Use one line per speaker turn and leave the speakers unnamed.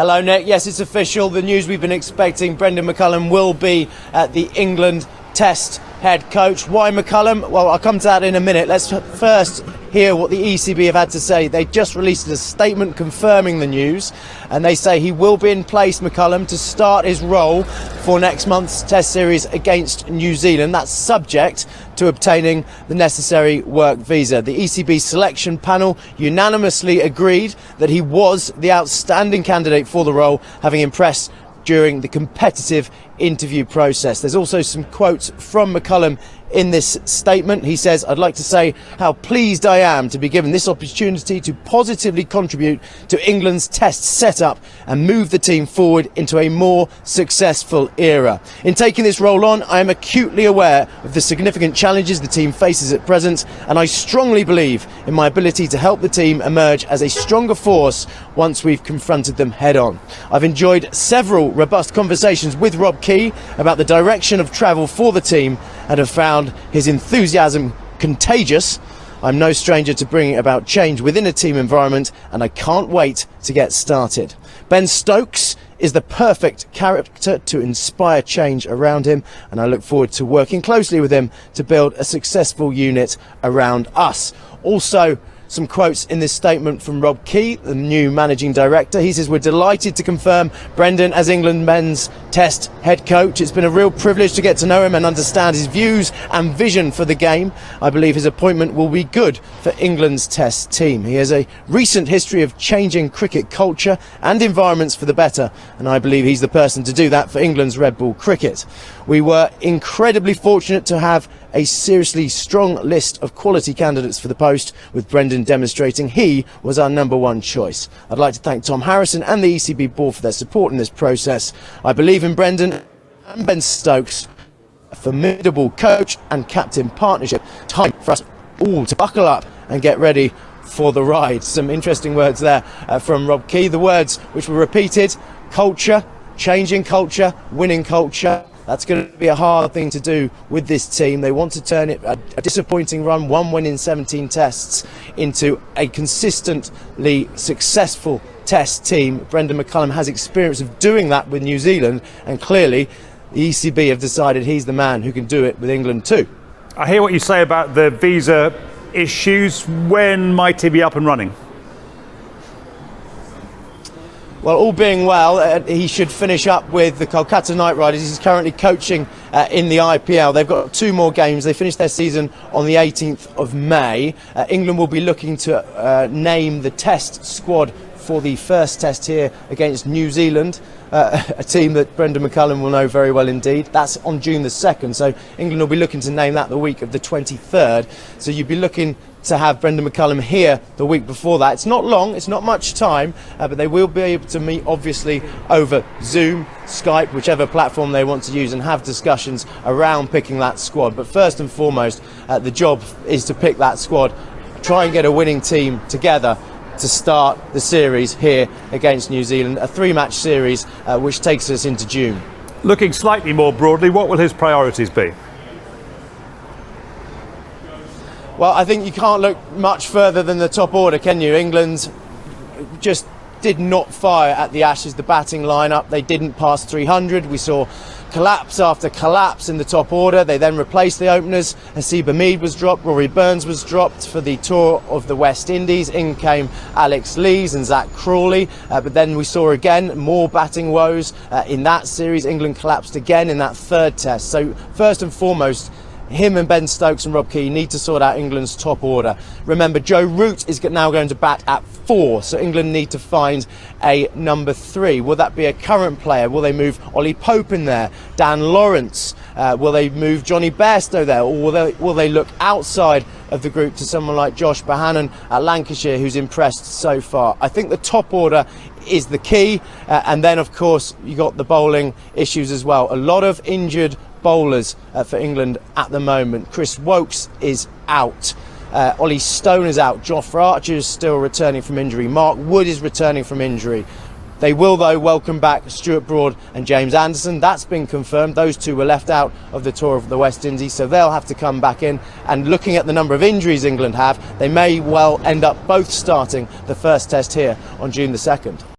Hello, Nick. Yes, it's official. The news we've been expecting. Brendon McCullum will be the England Test head coach. Why McCullum? Well, I'll come to that in a minute. Let's first hear what the ECB have had to say. They just released a statement confirming the news, and they say he will be in place, McCullum, to start his role for next month's Test series against New Zealand. That's subject to obtaining the necessary work visa. The ECB selection panel unanimously agreed that he was the outstanding candidate for the role, having impressed during the competitive interview process. There's also some quotes from McCullum in this statement. He says, "I'd like to say how pleased I am to be given this opportunity to positively contribute to England's Test setup and move the team forward into a more successful era. In taking this role on, I am acutely aware of the significant challenges the team faces at present, and I strongly believe in my ability to help the team emerge as a stronger force once we've confronted them head on. I've enjoyed several robust conversations with Rob Key about the direction of travel for the team and have found his enthusiasm contagious. I'm no stranger to bringing about change within a team environment, and I can't wait to get started. Ben Stokes is the perfect character to inspire change around him, and I look forward to working closely with him to build a successful unit around us." Also, some quotes in this statement from Rob Key, the new managing director. He says, "We're delighted to confirm Brendon as England men's Test head coach. It's been a real privilege to get to know him and understand his views and vision for the game. I believe his appointment will be good for England's Test team. He has a recent history of changing cricket culture and environments for the better, and I believe he's the person to do that for England's Red Ball cricket. We were incredibly fortunate to have a seriously strong list of quality candidates for the post, with Brendon demonstrating he was our number one choice. I'd like to thank Tom Harrison and the ECB board for their support in this process. I believe in Brendon and Ben Stokes, a formidable coach and captain partnership. Time for us all to buckle up and get ready for the ride." Some interesting words there from Rob Key. The words which were repeated: culture, changing culture, winning culture. That's going to be a hard thing to do with this team. They want to turn it, a disappointing run, one win in 17 tests, into a consistently successful Test team. Brendon McCullum has experience of doing that with New Zealand, and clearly the ECB have decided he's the man who can do it with England too.
I hear what you say about the visa issues. When might he be up and running?
Well, all being well, he should finish up with the Kolkata Knight Riders. He's currently coaching in the IPL. They've got 2 more games. They finish their season on the 18th of May. England will be looking to name the Test squad for the first Test here against New Zealand, a team that Brendon McCullum will know very well indeed. That's on June the 2nd, so England will be looking to name that the week of the 23rd. So you'd be looking to have Brendon McCullum here the week before that. It's not long, it's not much time, but they will be able to meet obviously over Zoom, Skype, whichever platform they want to use, and have discussions around picking that squad. But first and foremost, the job is to pick that squad, try and get a winning team together to start the series here against New Zealand, a 3-match series which takes us into June.
Looking slightly more broadly, what will his priorities be?
Well, I think you can't look much further than the top order, can you? England just did not fire at the Ashes, the batting lineup. They didn't pass 300. We saw collapse after collapse in the top order. They then replaced the openers. Hasib Hamid was dropped, Rory Burns was dropped for the tour of the West Indies. In came Alex Lees and Zach Crawley. But then we saw again more batting woes in that series. England collapsed again in that 3rd Test. So first and foremost, him and Ben Stokes and Rob Key need to sort out England's top order. Remember, Joe Root is now going to bat at 4, so England need to find a number 3. Will that be a current player? Will they move Ollie Pope in there? Dan Lawrence? Will they move Johnny Bairstow there? Or will they look outside of the group to someone like Josh Bohannon at Lancashire, who's impressed so far? I think the top order is the key, and then of course you got the bowling issues as well. A lot of injured bowlers for England at the moment. Chris Wokes is out. Ollie Stone is out. Jofra Archer is still returning from injury. Mark Wood is returning from injury. They will, though, welcome back Stuart Broad and James Anderson. That's been confirmed. Those 2 were left out of the tour of the West Indies, so they'll have to come back in. And looking at the number of injuries England have, they may well end up both starting the first Test here on June the 2nd.